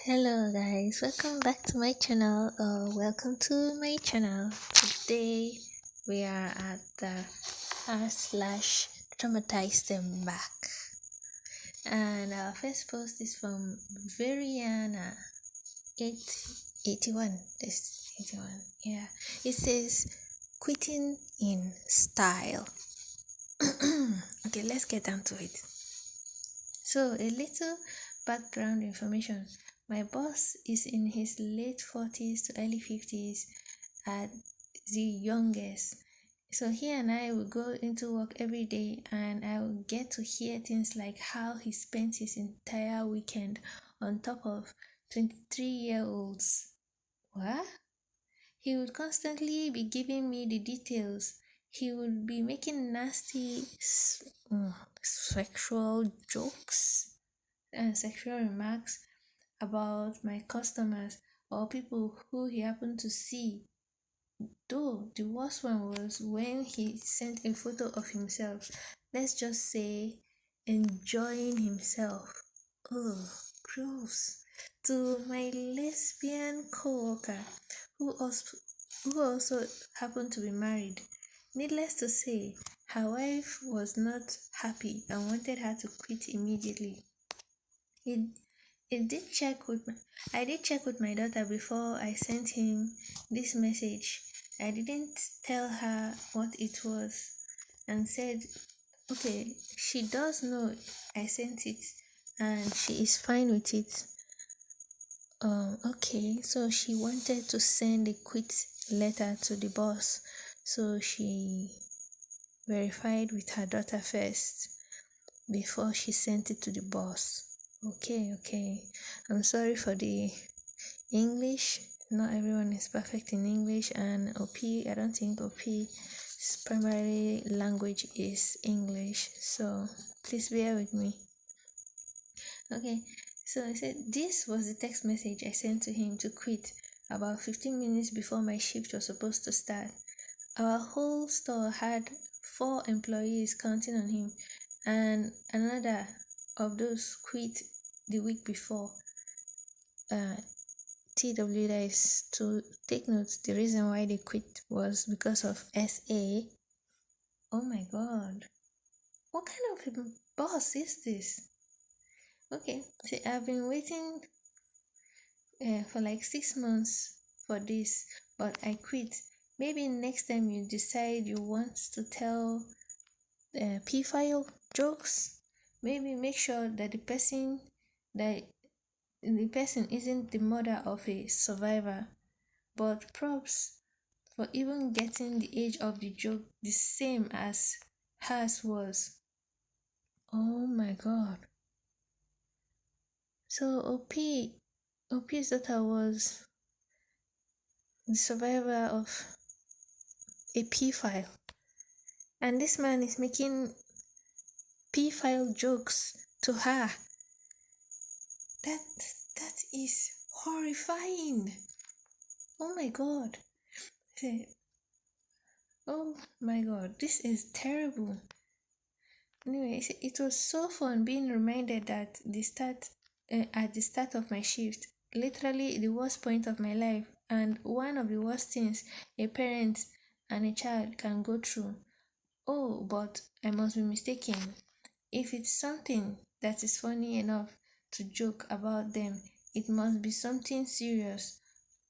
Hello guys, welcome back to my channel or welcome to my channel. Today we are at the r/traumatize them back, and our first post is from Veriana 881. This 81, yeah. It says quitting in style. Okay, let's get down to it. So a little background information. My boss is in his late 40s to early 50s at the youngest. So he and I will go into work every day, and I will get to hear things like how he spent his entire weekend on top of 23-year-olds. What? He would constantly be giving me the details. He would be making nasty sexual jokes and sexual remarks about my customers or people who he happened to see. Though the worst one was when he sent a photo of himself, let's just say enjoying himself. Oh, gross. To my lesbian co-worker who also happened to be married. Needless to say, her wife was not happy and wanted her to quit immediately. It, I did check with my daughter before I sent him this message. I didn't tell her what it was and said, okay, she does know I sent it and she is fine with it. Okay, so she wanted to send a quit letter to the boss, so she verified with her daughter first before she sent it to the boss. Okay. I'm sorry for the English. Not everyone is perfect in English, and I don't think OP's primary language is English, so please bear with me. Okay, so I said this was the text message I sent to him to quit about 15 minutes before my shift was supposed to start. Our whole store had 4 employees counting on him, and another of those quit the week before. TW, that is to take note, the reason why they quit was because of SA. Oh my god, what kind of a boss is this? Okay, see, I've been waiting for like 6 months for this, but I quit. Maybe next time you decide you want to tell P-file jokes, maybe make sure that the person isn't the mother of a survivor. But props for even getting the age of the joke the same as hers was. Oh my god. So OP's daughter was the survivor of a P-file. And this man is making P-file jokes to her. That is horrifying. Oh my god. Oh my god, this is terrible. Anyway, it was so fun being reminded that at the start of my shift, literally the worst point of my life, and one of the worst things a parent and a child can go through. Oh, but I must be mistaken. If it's something that is funny enough to joke about them, it must be something serious,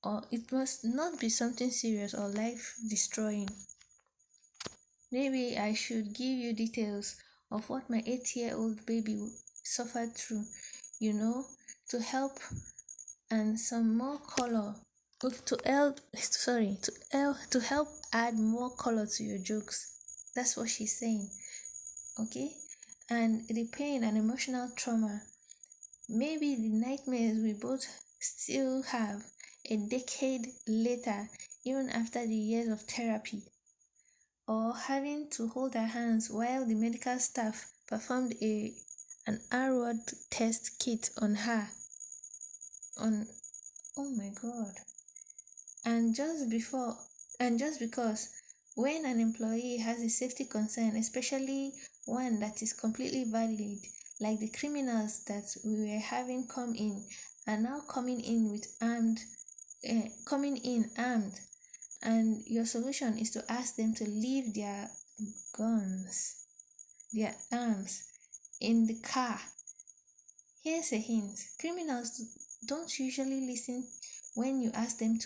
or it must not be something serious or life destroying. Maybe I should give you details of what my 8-year-old baby suffered through, to help and some more color to help add more color to your jokes. That's what she's saying. Okay? And the pain and emotional trauma, maybe the nightmares we both still have a decade later, even after the years of therapy, or having to hold her hands while the medical staff performed an R-word test kit on her. Oh my god. And just because when an employee has a safety concern, especially one that is completely valid, like the criminals that we were having come in are now coming in armed, and your solution is to ask them to leave their guns, their arms, in the car. Here's a hint: criminals don't usually listen when you ask them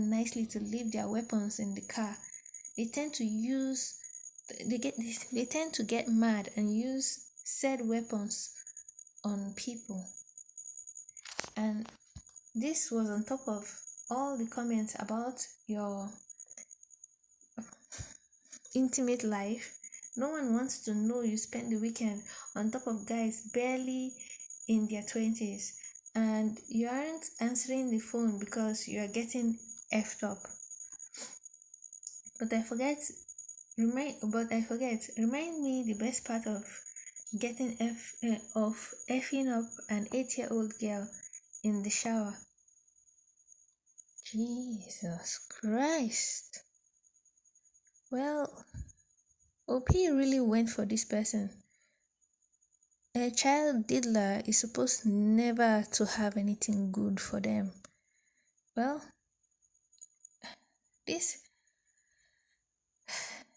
nicely to leave their weapons in the car. They tend to get mad and use said weapons on people. And this was on top of all the comments about your intimate life. No one wants to know you spend the weekend on top of guys barely in their 20s, and you aren't answering the phone because you are getting effed up. But I forget. Remind me the best part of getting effing up an 8-year-old girl in the shower. Jesus Christ. Well, OP really went for this person. A child diddler is supposed never to have anything good for them. Well,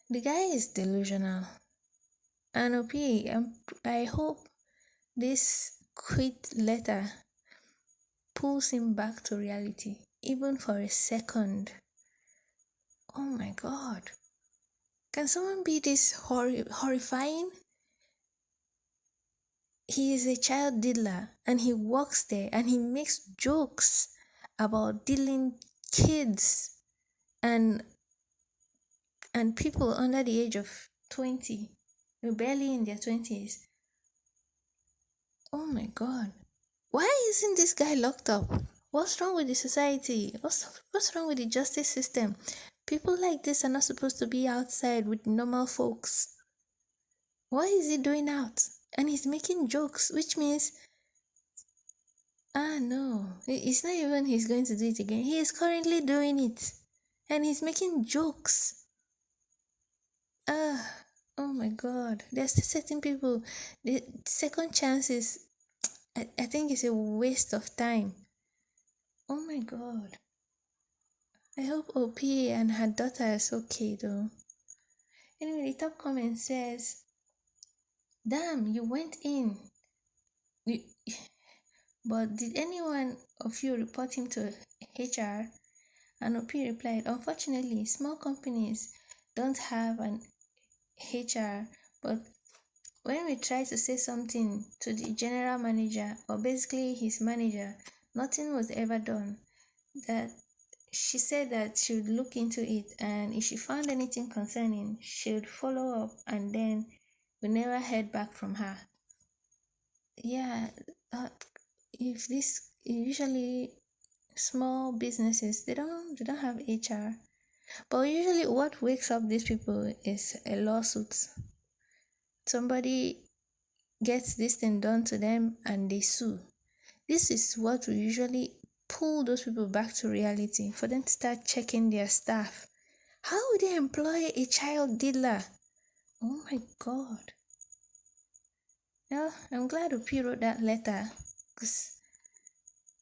the guy is delusional. And OP, I hope this quit letter pulls him back to reality, even for a second. Oh my God. Can someone be this horrifying? He is a child diddler, and he works there, and he makes jokes about diddling kids and people under the age of 20, barely in their 20s. Oh my God. Why isn't this guy locked up? What's wrong with the society? What's wrong with the justice system? People like this are not supposed to be outside with normal folks. What is he doing out? And he's making jokes, which means, no, it's not even he's going to do it again. He is currently doing it, and he's making jokes. Oh my God. There's certain people, the second chances, I think it's a waste of time. Oh my God. I hope OP and her daughter is okay though. Anyway, the top comment says, damn, you went in. But did anyone of you report him to HR? And OP replied, unfortunately, small companies don't have an HR, but when we try to say something to the general manager, or basically his manager, nothing was ever done. That she said that she would look into it, and if she found anything concerning, she would follow up, and then we never heard back from her. Yeah, usually small businesses, they don't have HR. But usually what wakes up these people is a lawsuit. Somebody gets this thing done to them and they sue. This is what will usually pull those people back to reality, for them to start checking their staff. How would they employ a child diddler? Oh my God. Well, I'm glad OP wrote that letter, because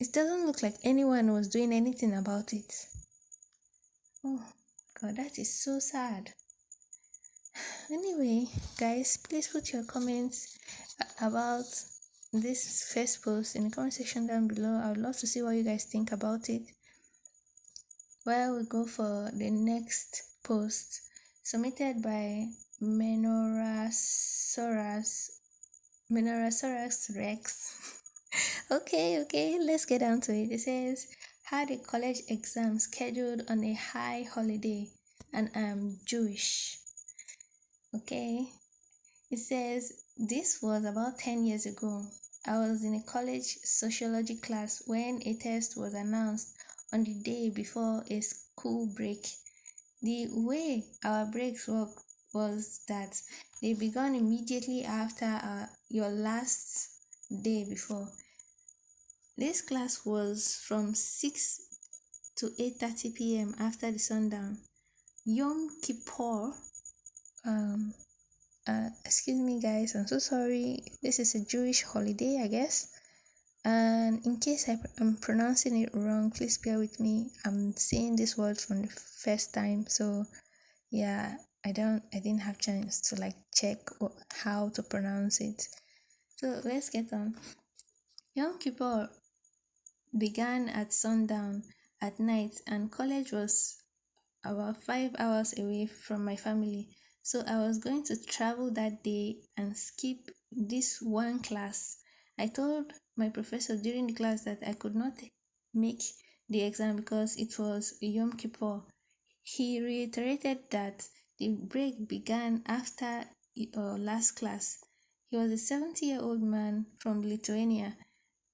it doesn't look like anyone was doing anything about it. Oh God, that is so sad. Anyway, guys, please put your comments about this first post in the comment section down below. I would love to see what you guys think about it. Well, we go for the next post, submitted by MenorahsaurusRex. Okay, let's get down to it. It says, had a college exam scheduled on a high holiday, and I'm Jewish. Okay, it says, this was about 10 years ago. I was in a college sociology class when a test was announced on the day before a school break. The way our breaks worked was that they began immediately after your last day before. This class was from 6 to 8:30 p.m. after the sundown. Yom Kippur. Excuse me guys, I'm so sorry. This is a Jewish holiday, I guess. And in case I'm pronouncing it wrong, please bear with me. I'm saying this word for the first time, so yeah, I didn't have chance to like check how to pronounce it. So let's get on. Yom Kippur began at sundown at night, and college was about 5 hours away from my family. So I was going to travel that day and skip this one class. I told my professor during the class that I could not make the exam because it was Yom Kippur. He reiterated that the break began after last class. He was a 70-year-old man from Lithuania,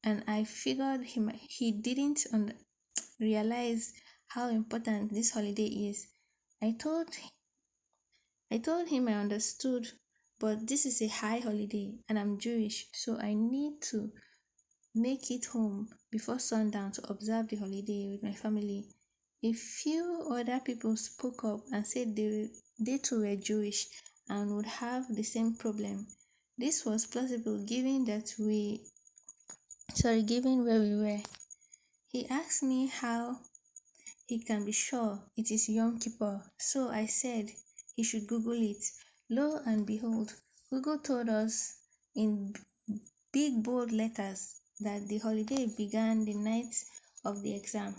and I figured he didn't realize how important this holiday is. I told I told him I understood, but this is a high holiday and I'm Jewish, so I need to make it home before sundown to observe the holiday with my family. A few other people spoke up and said they too were Jewish and would have the same problem. This was plausible given where we were. He asked me how he can be sure it is Yom Kippur, so I said he should Google it. Lo and behold, Google told us in big bold letters that the holiday began the night of the exam.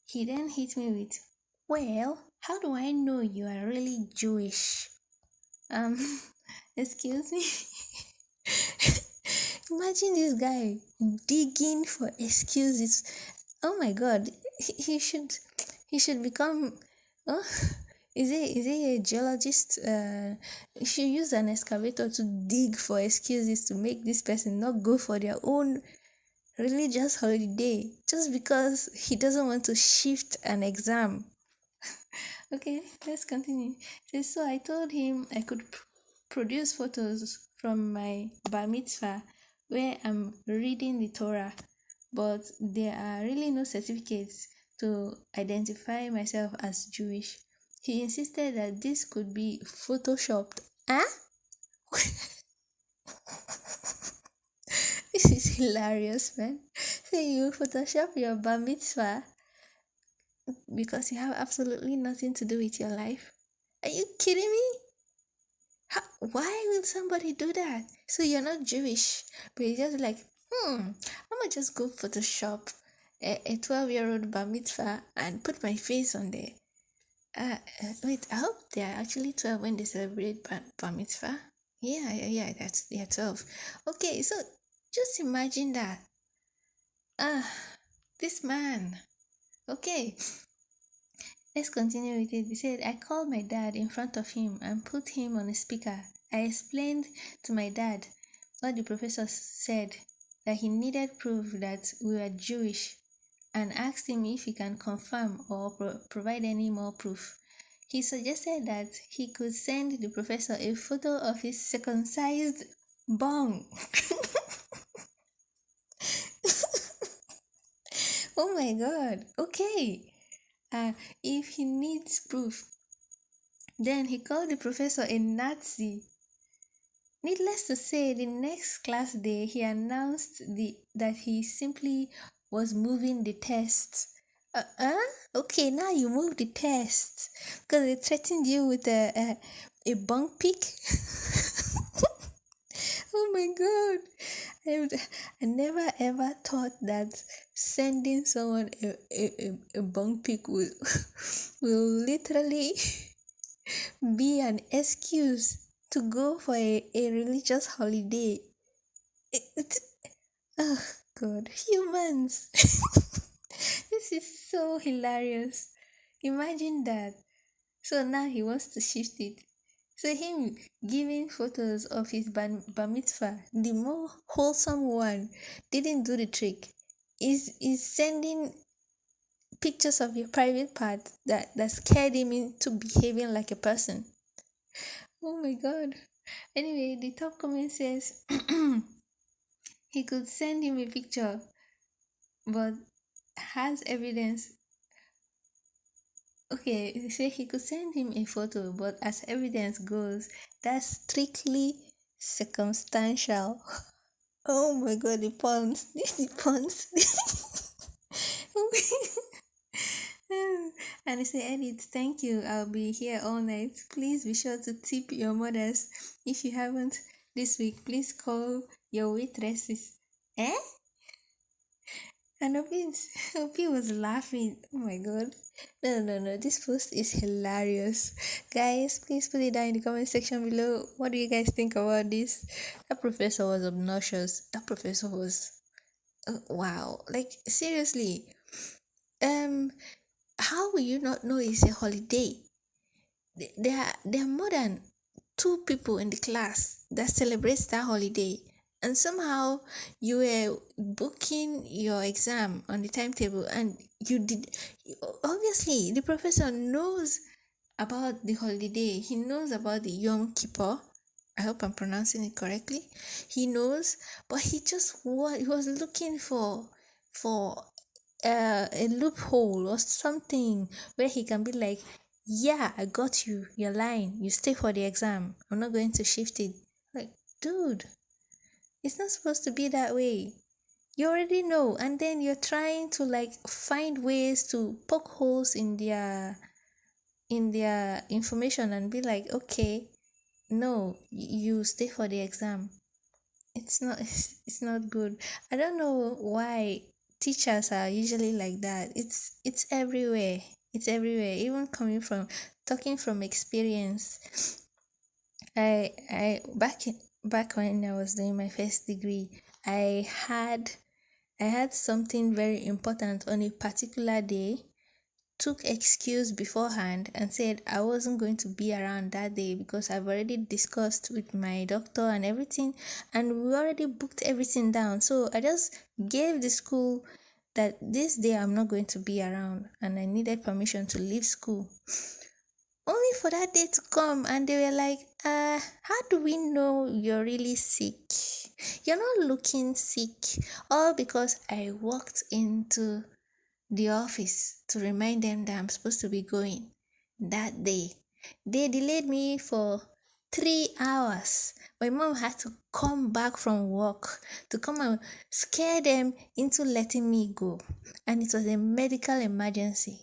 He then hit me with, "Well, how do I know you are really Jewish?" Um, excuse me? Imagine this guy digging for excuses. Oh my god, he should become, oh, is he a geologist? He should use an excavator to dig for excuses to make this person not go for their own religious holiday just because he doesn't want to shift an exam. Okay, let's continue. So I told him I could produce photos from my bar mitzvah where I'm reading the Torah, but there are really no certificates to identify myself as Jewish. He insisted that this could be photoshopped. Huh? This is hilarious, man. So you photoshop your bar mitzvah because you have absolutely nothing to do with your life? Are you kidding me? Why will somebody do that? So you're not Jewish, but you're just like, I'm gonna just go Photoshop a 12-year-old bar mitzvah and put my face on there. Wait, I hope they're actually 12 when they celebrate bar mitzvah. Yeah, they're 12. Okay, so just imagine that. This man. Okay, let's continue with it. He said, I called my dad in front of him and put him on a speaker. I explained to my dad what the professor said, that he needed proof that we were Jewish, and asked him if he can confirm or provide any more proof. He suggested that he could send the professor a photo of his circumcised bong. Oh my god, okay. If he needs proof, then he called the professor a Nazi. Needless to say, the next class day, he announced that he simply was moving the test. Okay, now you move the test because they threatened you with a bunk pick. Oh my god, I never ever thought that sending someone a bunk pick will literally be an excuse to go for a religious holiday. Oh god, humans. This is so hilarious. Imagine that. So now he wants to shift it. So him giving photos of his bar mitzvah, the more wholesome one, didn't do the trick. Is sending pictures of your private part that scared him into behaving like a person. Oh my god. Anyway, the top comment says he could send him a picture, but has evidence. Okay, they say he could send him a photo, but as evidence goes, that's strictly circumstantial. Oh my god, the puns. The puns. And I say, Edit, thank you. I'll be here all night. Please be sure to tip your mothers. If you haven't this week, please call your waitresses. Eh? And Obi was laughing. Oh my god. No, no, no. This post is hilarious. Guys, please put it down in the comment section below. What do you guys think about this? That professor was obnoxious. That professor was. Wow. Like, seriously. Um, how will you not know it's a holiday? There are more than two people in the class that celebrates that holiday, and somehow you were booking your exam on the timetable, and you did. Obviously the professor knows about the holiday. He knows about the Yom Kippur. I hope I'm pronouncing it correctly. He knows, but he was looking for a loophole or something where he can be like, yeah, I got you, you're lying, you stay for the exam, I'm not going to shift it. Like, dude, it's not supposed to be that way. You already know, and then you're trying to like find ways to poke holes in their information and be like, okay, no, you stay for the exam. It's not it's not good. I don't know why teachers are usually like that. It's everywhere. It's everywhere. Even coming from talking from experience. Back when I was doing my first degree, I had something very important on a particular day, took excuse beforehand and said I wasn't going to be around that day because I've already discussed with my doctor and everything, and we already booked everything down. So I just gave the school that this day I'm not going to be around and I needed permission to leave school. Only for that day to come and they were like, how do we know you're really sick? You're not looking sick. All because I walked into the office to remind them that I'm supposed to be going that day. They delayed me for 3 hours. My mom had to come back from work to come and scare them into letting me go. And it was a medical emergency.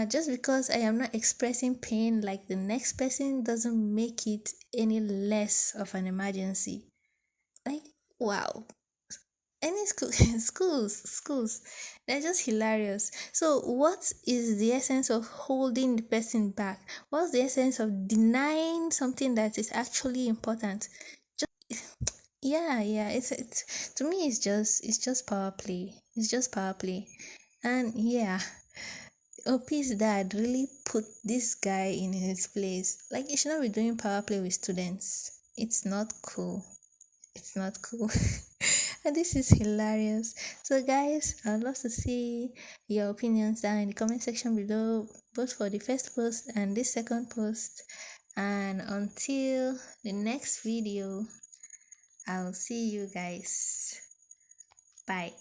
Just because I am not expressing pain like the next person doesn't make it any less of an emergency. Like, wow. Any schools, they're just hilarious. So what is the essence of holding the person back? What's the essence of denying something that is actually important? Yeah, it's to me it's just power play. It's just power play. And yeah, OP's dad really put this guy in his place. Like, you should not be doing power play with students. It's not cool. It's not cool. And this is hilarious. So guys, I'd love to see your opinions down in the comment section below, both for the first post and this second post. And until the next video, I'll see you guys. Bye.